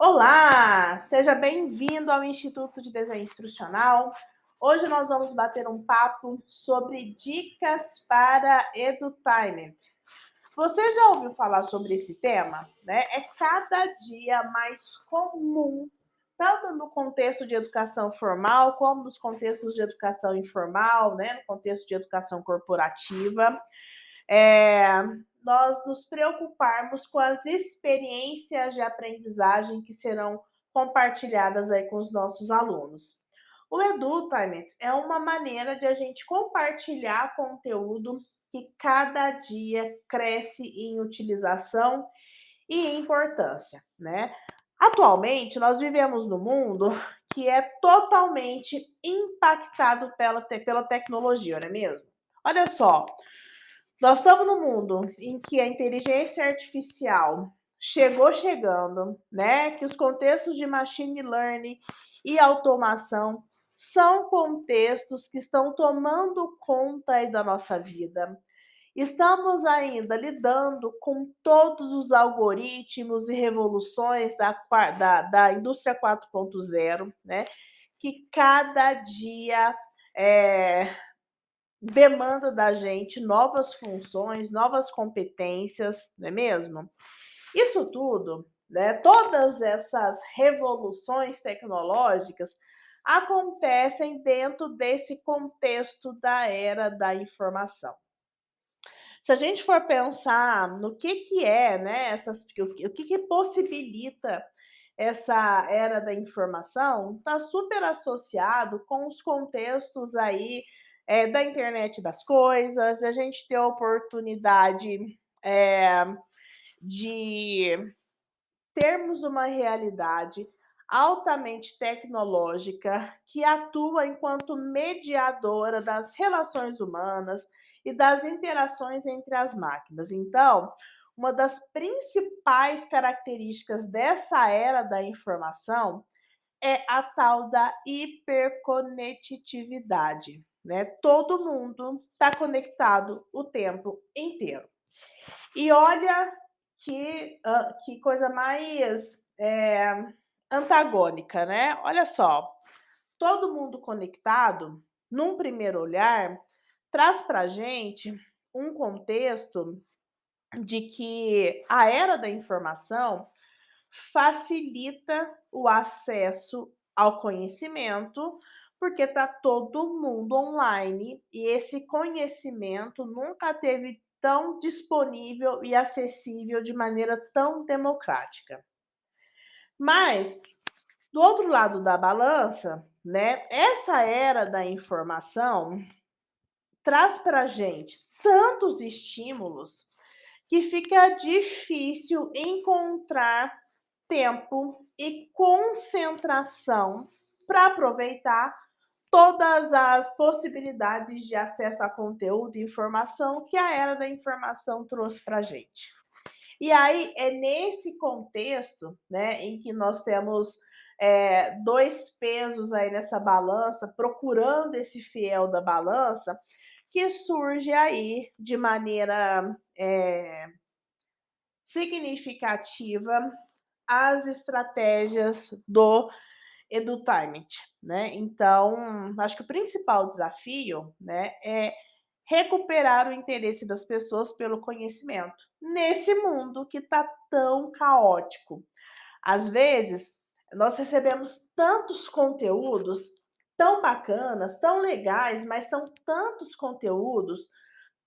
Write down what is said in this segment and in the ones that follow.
Olá, seja bem-vindo ao Instituto de Desenho Instrucional. Hoje nós vamos bater um papo sobre dicas para edutainment. Você já ouviu falar sobre esse tema? Né? É cada dia mais comum, tanto no contexto de educação formal, como nos contextos de educação informal, né? No contexto de educação corporativa é, nós nos preocuparmos com as experiências de aprendizagem que serão compartilhadas aí com os nossos alunos. O Edutainment é uma maneira de a gente compartilhar conteúdo que cada dia cresce em utilização e importância, né? Atualmente, nós vivemos num mundo que é totalmente impactado pela tecnologia, não é mesmo? Olha só, nós estamos num mundo em que a inteligência artificial chegando, né? Que os contextos de machine learning e automação são contextos que estão tomando conta aí da nossa vida. Estamos ainda lidando com todos os algoritmos e revoluções da indústria 4.0, né? Que cada dia é, demanda da gente novas funções, novas competências, não é mesmo? Isso tudo, né, todas essas revoluções tecnológicas acontecem dentro desse contexto da era da informação. Se a gente for pensar no que é, né, o que possibilita essa era da informação, está super associado com os contextos aí da internet das coisas, de a gente ter a oportunidade é, de termos uma realidade altamente tecnológica que atua enquanto mediadora das relações humanas e das interações entre as máquinas. Então, uma das principais características dessa era da informação é a tal da hiperconectividade, né? Todo mundo está conectado o tempo inteiro. E olha que coisa mais antagônica, né? Olha só, todo mundo conectado, num primeiro olhar, traz para a gente um contexto de que a era da informação facilita o acesso ao conhecimento, porque está todo mundo online e esse conhecimento nunca teve tão disponível e acessível de maneira tão democrática. Mas, do outro lado da balança, né, essa era da informação traz para a gente tantos estímulos que fica difícil encontrar tempo e concentração para aproveitar todas as possibilidades de acesso a conteúdo e informação que a era da informação trouxe para a gente. E aí é nesse contexto, né, em que nós temos dois pesos aí nessa balança, procurando esse fiel da balança, que surge aí de maneira significativa as estratégias do edutainment, né? Então, acho que o principal desafio, né, é recuperar o interesse das pessoas pelo conhecimento, nesse mundo que está tão caótico. Às vezes, nós recebemos tantos conteúdos tão bacanas, tão legais, mas são tantos conteúdos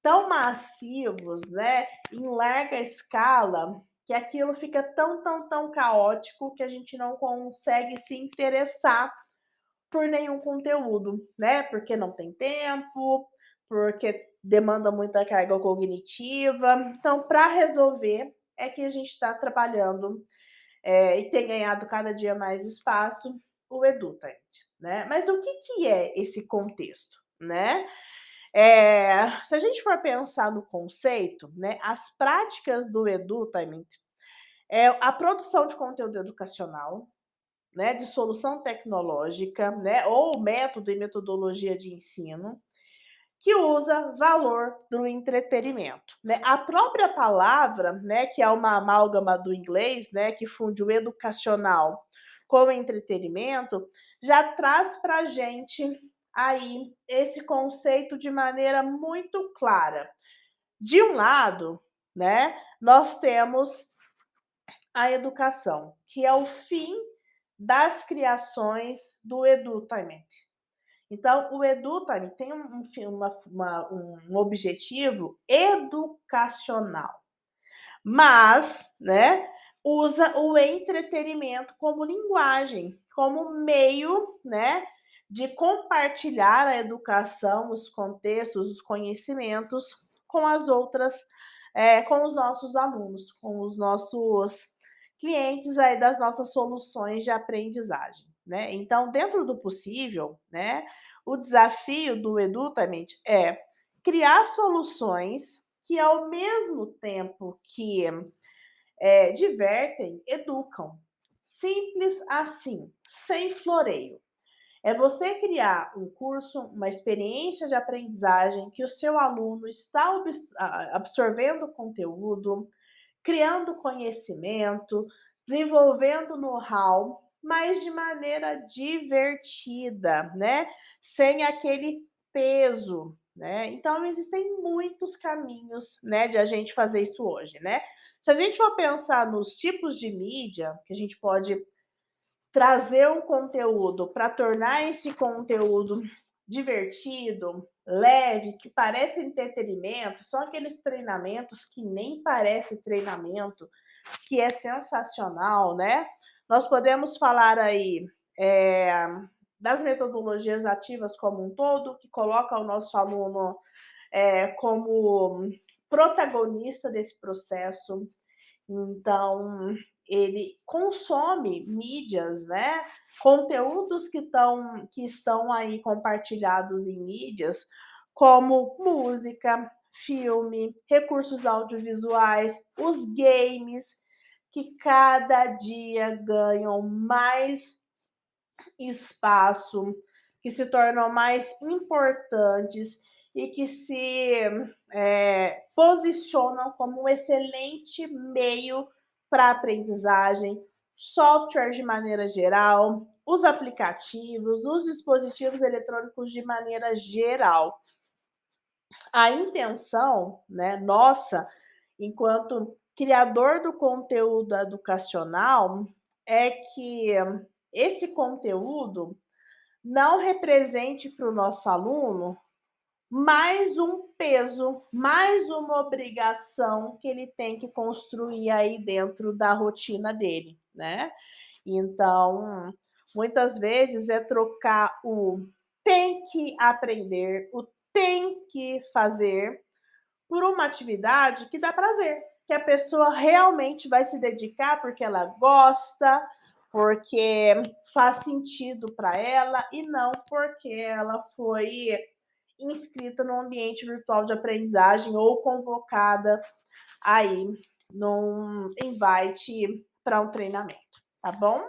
tão massivos, né, em larga escala, que aquilo fica tão caótico que a gente não consegue se interessar por nenhum conteúdo, né? Porque não tem tempo, porque demanda muita carga cognitiva. Então, para resolver, é que a gente está trabalhando e tem ganhado cada dia mais espaço o Edutainment, né? Mas o que é esse contexto, né? Se a gente for pensar no conceito, né, as práticas do Edutainment é a produção de conteúdo educacional, né, de solução tecnológica, né, ou método e metodologia de ensino, que usa valor do entretenimento, né? A própria palavra, né, que é uma amálgama do inglês, né, que funde o educacional com o entretenimento, já traz para a gente aí esse conceito de maneira muito clara. De um lado, né, nós temos a educação, que é o fim das criações do edutainment. Então, o edutainment tem um objetivo educacional, mas, né, usa o entretenimento como linguagem, como meio, né, de compartilhar a educação, os contextos, os conhecimentos com as outras, com os nossos alunos, com os nossos clientes aí das nossas soluções de aprendizagem, né. Então, dentro do possível, né, o desafio do edutainment é criar soluções que, ao mesmo tempo que divertem, educam. Simples assim, sem floreio. É você criar um curso, uma experiência de aprendizagem que o seu aluno está absorvendo o conteúdo, criando conhecimento, desenvolvendo know-how, mas de maneira divertida, né? Sem aquele peso, né? Então existem muitos caminhos, né, de a gente fazer isso hoje, né? Se a gente for pensar nos tipos de mídia que a gente pode trazer um conteúdo para tornar esse conteúdo divertido, leve, que parece entretenimento, são aqueles treinamentos que nem parece treinamento, que é sensacional, né? Nós podemos falar aí é, das metodologias ativas como um todo, que coloca o nosso aluno como protagonista desse processo. Então, ele consome mídias, né? Conteúdos que estão aí compartilhados em mídias, como música, filme, recursos audiovisuais, os games, que cada dia ganham mais espaço, que se tornam mais importantes e que se posicionam como um excelente meio para aprendizagem, software de maneira geral, os aplicativos, os dispositivos eletrônicos de maneira geral. A intenção, né, nossa, enquanto criador do conteúdo educacional, é que esse conteúdo não represente para o nosso aluno mais um peso, mais uma obrigação que ele tem que construir aí dentro da rotina dele, né? Então, muitas vezes é trocar o tem que aprender, o tem que fazer, por uma atividade que dá prazer, que a pessoa realmente vai se dedicar porque ela gosta, porque faz sentido para ela e não porque ela foi inscrita no ambiente virtual de aprendizagem ou convocada aí num invite para um treinamento, tá bom?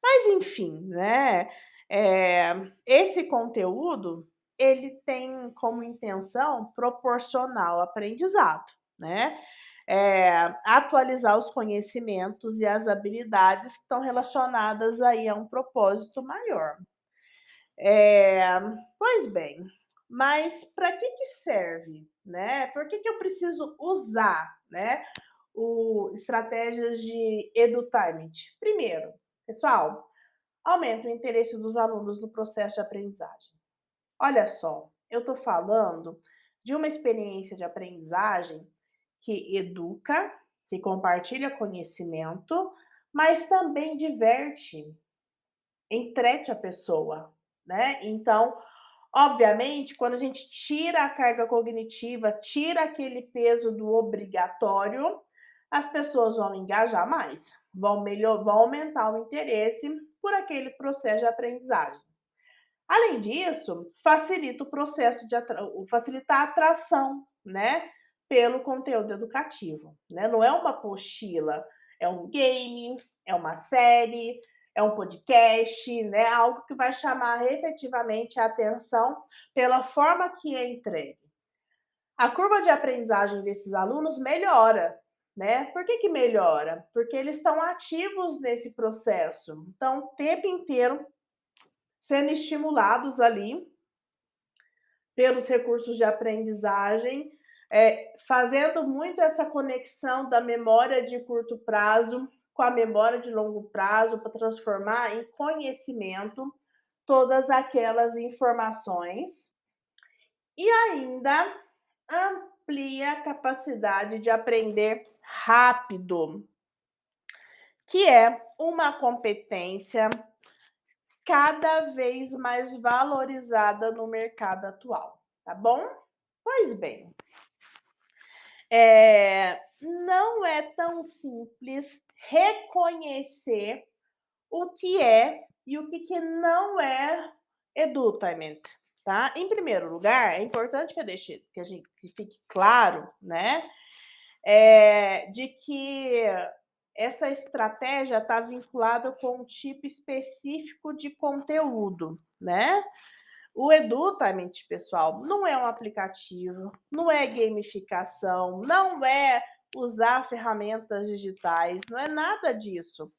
Mas enfim, né, esse conteúdo, ele tem como intenção proporcionar o aprendizado, né, atualizar os conhecimentos e as habilidades que estão relacionadas aí a um propósito maior. Eh, Pois bem, mas para que serve, né? Por que eu preciso usar, né, o estratégias de edutainment? Primeiro, pessoal, aumenta o interesse dos alunos no processo de aprendizagem. Olha só, eu estou falando de uma experiência de aprendizagem que educa, que compartilha conhecimento, mas também diverte, entrete a pessoa, né? Então, obviamente, quando a gente tira a carga cognitiva, tira aquele peso do obrigatório, as pessoas vão engajar mais, vão aumentar o interesse por aquele processo de aprendizagem. Além disso, facilita o processo facilita a atração, né, pelo conteúdo educativo, né? Não é uma apostila, é um game, é uma série, é um podcast, né? Algo que vai chamar efetivamente a atenção pela forma que é entregue. A curva de aprendizagem desses alunos melhora, né? Por que que melhora? Porque eles estão ativos nesse processo, estão o tempo inteiro sendo estimulados ali pelos recursos de aprendizagem, fazendo muito essa conexão da memória de curto prazo com a memória de longo prazo para transformar em conhecimento todas aquelas informações e ainda amplia a capacidade de aprender rápido, que é uma competência cada vez mais valorizada no mercado atual, tá bom? Pois bem, não é tão simples reconhecer o que é e o que não é edutainment, tá? Em primeiro lugar, é importante que fique claro, né, de que essa estratégia está vinculada com um tipo específico de conteúdo, né? O Edutainment, pessoal, não é um aplicativo, não é gamificação, não é usar ferramentas digitais, não é nada disso.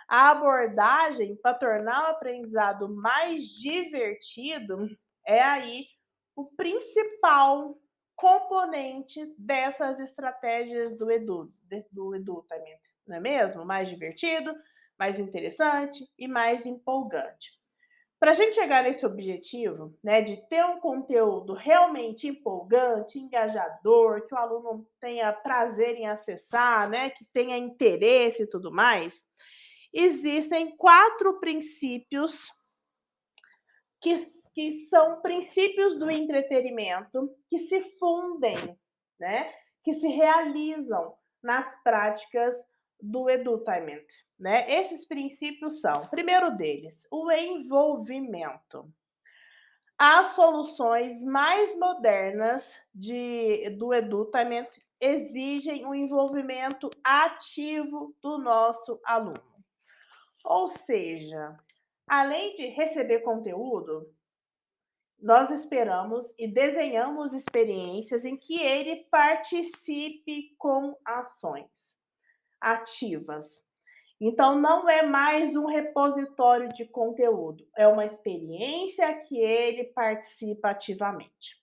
A abordagem para tornar o aprendizado mais divertido é aí o principal componente dessas estratégias do Edutainment, não é mesmo? Mais divertido, mais interessante e mais empolgante. Para a gente chegar nesse objetivo, né, de ter um conteúdo realmente empolgante, engajador, que o aluno tenha prazer em acessar, né, que tenha interesse e tudo mais, existem 4 princípios que são princípios do entretenimento que se fundem, né, que se realizam nas práticas do Edutainment, né? Esses princípios são, primeiro deles, o envolvimento. As soluções mais modernas do Edutainment exigem o envolvimento ativo do nosso aluno. Ou seja, além de receber conteúdo, nós esperamos e desenhamos experiências em que ele participe com ações ativas. Então, não é mais um repositório de conteúdo, é uma experiência que ele participa ativamente.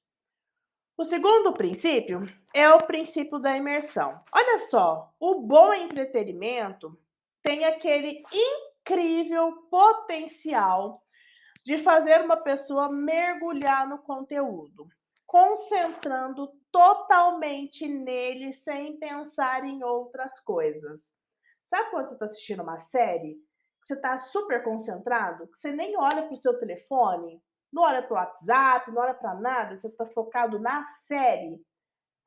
O segundo princípio é o princípio da imersão. Olha só, o bom entretenimento tem aquele incrível potencial de fazer uma pessoa mergulhar no conteúdo, concentrando totalmente nele sem pensar em outras coisas. Sabe quando você está assistindo uma série, você está super concentrado, que você nem olha para o seu telefone, não olha para o WhatsApp, não olha para nada, você está focado na série?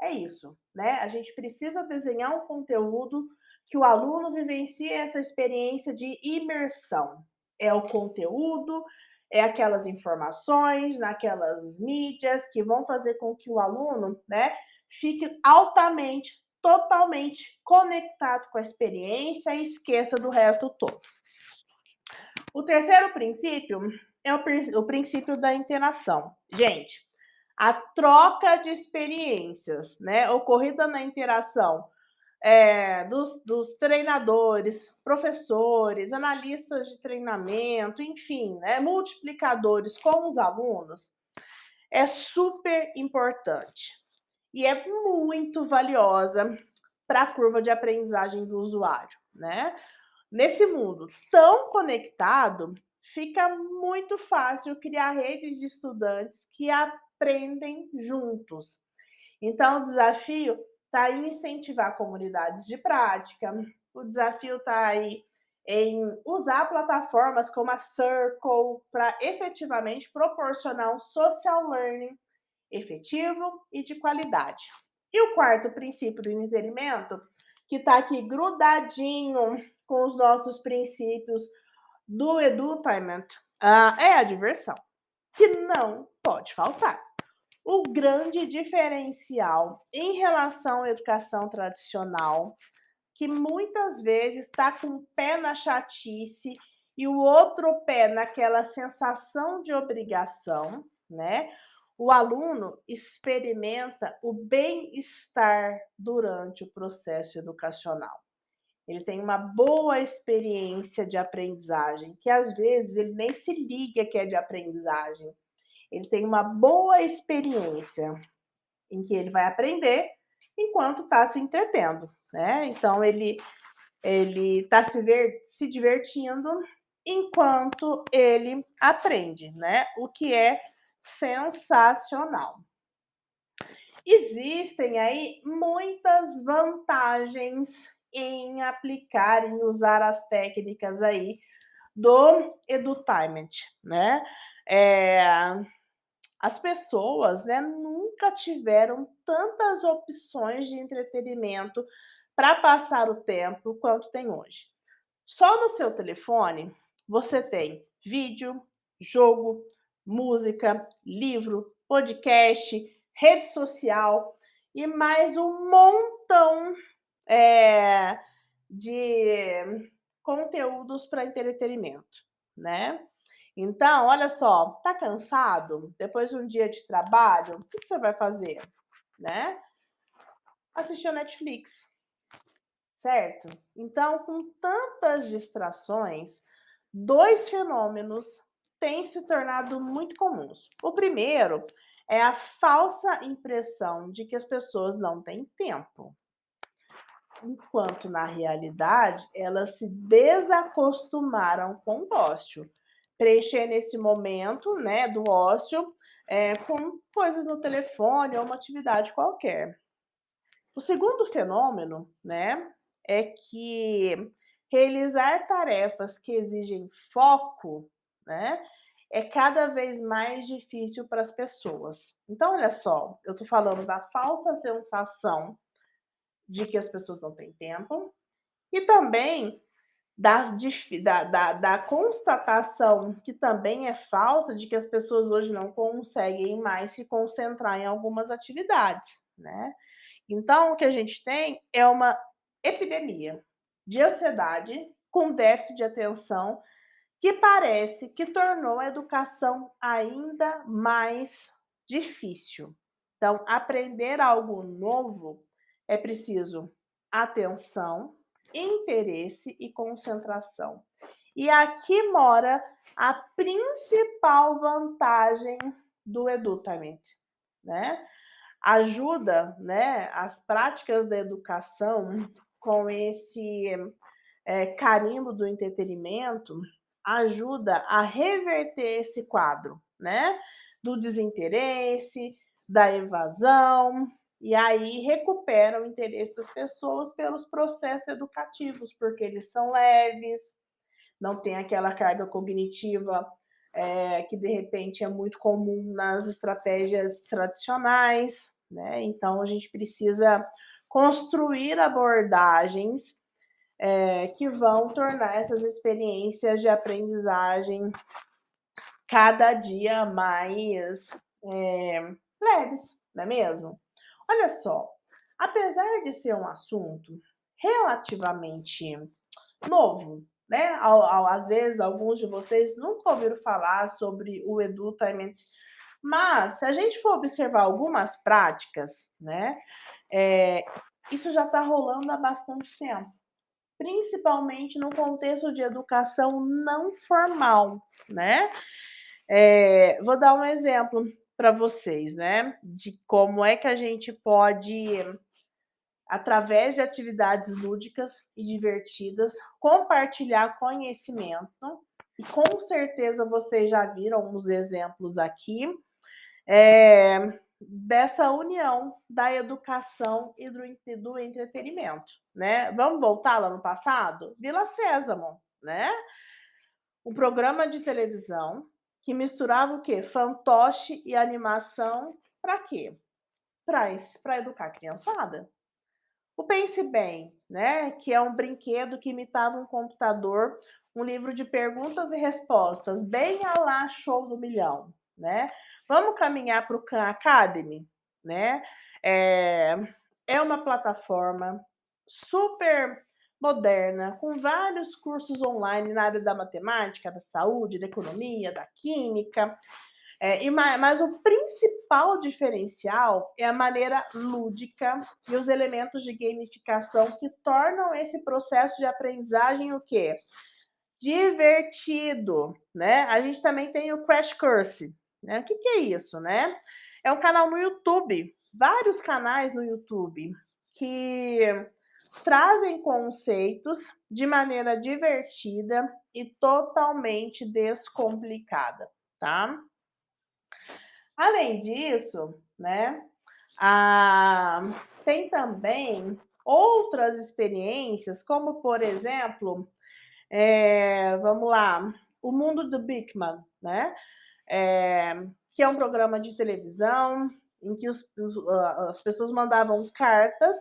É isso, né? A gente precisa desenhar um conteúdo que o aluno vivencie essa experiência de imersão. É o conteúdo, é aquelas informações naquelas mídias que vão fazer com que o aluno, né, fique altamente, totalmente conectado com a experiência e esqueça do resto todo. O terceiro princípio é o princípio da interação. Gente, a troca de experiências, né, ocorrida na interação dos treinadores, professores, analistas de treinamento, enfim, né, multiplicadores com os alunos, é super importante e é muito valiosa para a curva de aprendizagem do usuário, né? Nesse mundo tão conectado, fica muito fácil criar redes de estudantes que aprendem juntos. Então, o desafio está em incentivar comunidades de prática, o desafio está aí em usar plataformas como a Circle para efetivamente proporcionar um social learning efetivo e de qualidade. E o quarto princípio do entretenimento, que está aqui grudadinho com os nossos princípios do Edutainment, é a diversão, que não pode faltar. O grande diferencial em relação à educação tradicional, que muitas vezes está com o pé na chatice e o outro pé naquela sensação de obrigação, né, o aluno experimenta o bem-estar durante o processo educacional. Ele tem uma boa experiência de aprendizagem, que às vezes ele nem se liga que é de aprendizagem. Ele tem uma boa experiência em que ele vai aprender enquanto está se entretendo, né? Então ele está se divertindo enquanto ele aprende, né? O que é sensacional. Existem aí muitas vantagens em aplicar, em usar as técnicas aí do edutainment, né? É, as pessoas, né, nunca tiveram tantas opções de entretenimento para passar o tempo quanto tem hoje. Só no seu telefone você tem vídeo, jogo, música, livro, podcast, rede social e mais um montão de conteúdos para entretenimento, né? Então, olha só, tá cansado? Depois de um dia de trabalho, o que você vai fazer, né? Assistir o Netflix, certo? Então, com tantas distrações, 2 fenômenos têm se tornado muito comuns. O primeiro é a falsa impressão de que as pessoas não têm tempo, enquanto na realidade elas se desacostumaram com o ócio, preenchendo esse momento, né, do ócio, com coisas no telefone ou uma atividade qualquer. O segundo fenômeno, né, é que realizar tarefas que exigem foco, né, é cada vez mais difícil para as pessoas. Então, olha só, eu estou falando da falsa sensação de que as pessoas não têm tempo e também da constatação, que também é falsa, de que as pessoas hoje não conseguem mais se concentrar em algumas atividades, né? Então, o que a gente tem é uma epidemia de ansiedade com déficit de atenção que parece que tornou a educação ainda mais difícil. Então, aprender algo novo é preciso atenção, interesse e concentração. E aqui mora a principal vantagem do edutainment, né? Ajuda, né, as práticas da educação com esse carimbo do entretenimento, ajuda a reverter esse quadro, né? Do desinteresse, da evasão, e aí recupera o interesse das pessoas pelos processos educativos, porque eles são leves, não tem aquela carga cognitiva que de repente é muito comum nas estratégias tradicionais, né? Então a gente precisa construir abordagens que vão tornar essas experiências de aprendizagem cada dia mais leves, não é mesmo? Olha só, apesar de ser um assunto relativamente novo, né? Às vezes, alguns de vocês nunca ouviram falar sobre o edutainment, mas se a gente for observar algumas práticas, né? Isso já está rolando há bastante tempo, principalmente no contexto de educação não formal, né? Vou dar um exemplo para vocês, né? De como é que a gente pode, através de atividades lúdicas e divertidas, compartilhar conhecimento. E com certeza vocês já viram uns exemplos aqui dessa união da educação e do entretenimento, né? Vamos voltar lá no passado? Vila Sésamo, né? Um programa de televisão que misturava o quê? Fantoche e animação para quê? Para educar a criançada. O Pense Bem, né, que é um brinquedo que imitava um computador, um livro de perguntas e respostas, bem à la Show do Milhão, né? Vamos caminhar para o Khan Academy, né? É uma plataforma super moderna, com vários cursos online na área da matemática, da saúde, da economia, da química. Mas o principal diferencial é a maneira lúdica e os elementos de gamificação que tornam esse processo de aprendizagem o quê? Divertido, né? A gente também tem o Crash Course, né? O que que é isso, né? É um canal no YouTube, vários canais no YouTube que trazem conceitos de maneira divertida e totalmente descomplicada, tá? Além disso, né, ah, tem também outras experiências, como por exemplo, vamos lá, o Mundo do Big Man, né? Que é um programa de televisão em que as pessoas mandavam cartas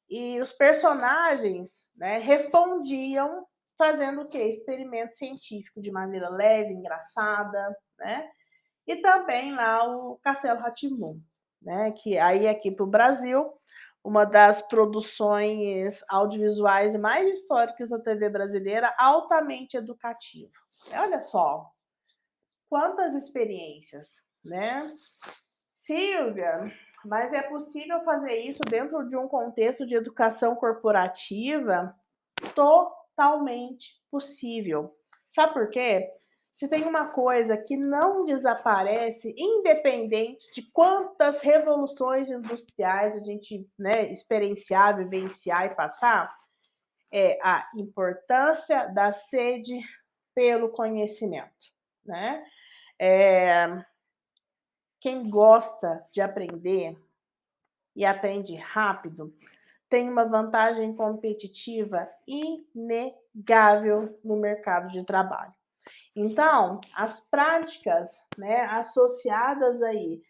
e os personagens, né, respondiam fazendo o quê? Experimento científico de maneira leve, engraçada, né? E também lá o Castelo rá tim né, que aí aqui para o Brasil, uma das produções audiovisuais mais históricas da TV brasileira, altamente educativo. Olha só, quantas experiências, né. Silvia, mas é possível fazer isso dentro de um contexto de educação corporativa? Totalmente possível. Sabe por quê? Se tem uma coisa que não desaparece, independente de quantas revoluções industriais a gente, né, experienciar, vivenciar e passar, é a importância da sede pelo conhecimento, né? Eh, Quem gosta de aprender e aprende rápido tem uma vantagem competitiva inegável no mercado de trabalho. Então, as práticas, né, associadas aí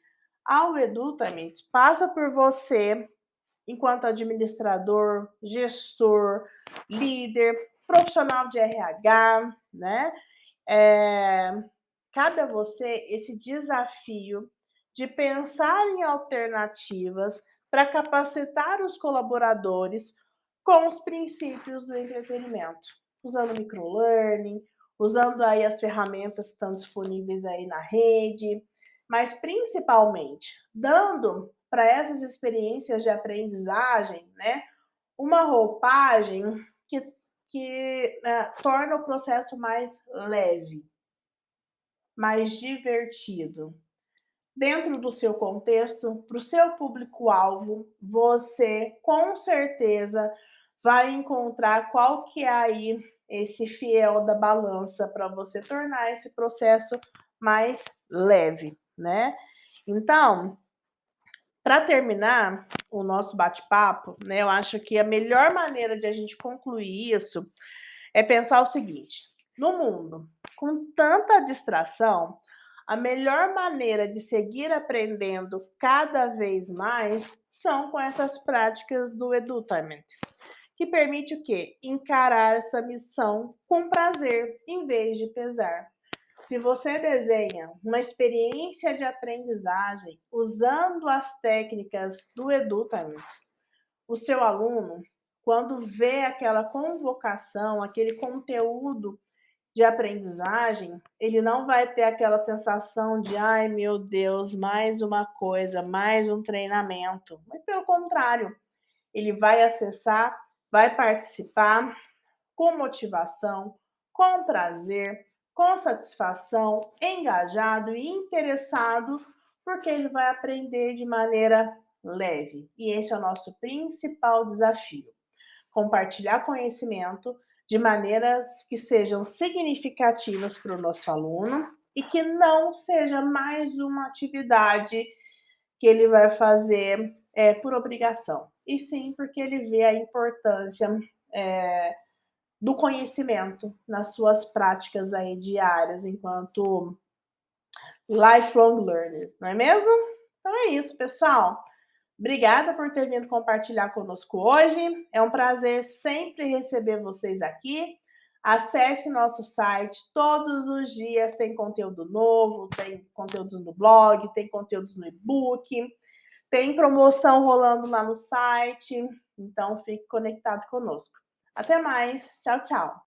ao Edutainment passa por você, enquanto administrador, gestor, líder, profissional de RH, né? É, cabe a você esse desafio de pensar em alternativas para capacitar os colaboradores com os princípios do entretenimento, usando microlearning, usando aí as ferramentas que estão disponíveis aí na rede, mas principalmente dando para essas experiências de aprendizagem, né, uma roupagem que torna o processo mais leve, mais divertido. Dentro do seu contexto, para o seu público-alvo, você com certeza vai encontrar qual que é aí esse fiel da balança para você tornar esse processo mais leve, né? Então, para terminar o nosso bate-papo, né, eu acho que a melhor maneira de a gente concluir isso é pensar o seguinte: no mundo com tanta distração, a melhor maneira de seguir aprendendo cada vez mais são com essas práticas do Edutainment, que permite o quê? Encarar essa missão com prazer em vez de pesar. Se você desenha uma experiência de aprendizagem usando as técnicas do Edutainment, o seu aluno, quando vê aquela convocação, aquele conteúdo de aprendizagem, ele não vai ter aquela sensação de: "Ai, meu Deus, mais uma coisa, mais um treinamento", mas pelo contrário, ele vai acessar, vai participar com motivação, com prazer, com satisfação, engajado e interessado, porque ele vai aprender de maneira leve. E esse é o nosso principal desafio: compartilhar conhecimento de maneiras que sejam significativas para o nosso aluno e que não seja mais uma atividade que ele vai fazer por obrigação, e sim porque ele vê a importância do conhecimento nas suas práticas aí diárias enquanto lifelong learner, não é mesmo? Então é isso, pessoal. Obrigada por ter vindo compartilhar conosco hoje. É um prazer sempre receber vocês aqui. Acesse nosso site, todos os dias tem conteúdo novo, tem conteúdos no blog, tem conteúdos no e-book, tem promoção rolando lá no site, então fique conectado conosco. Até mais. Tchau, tchau.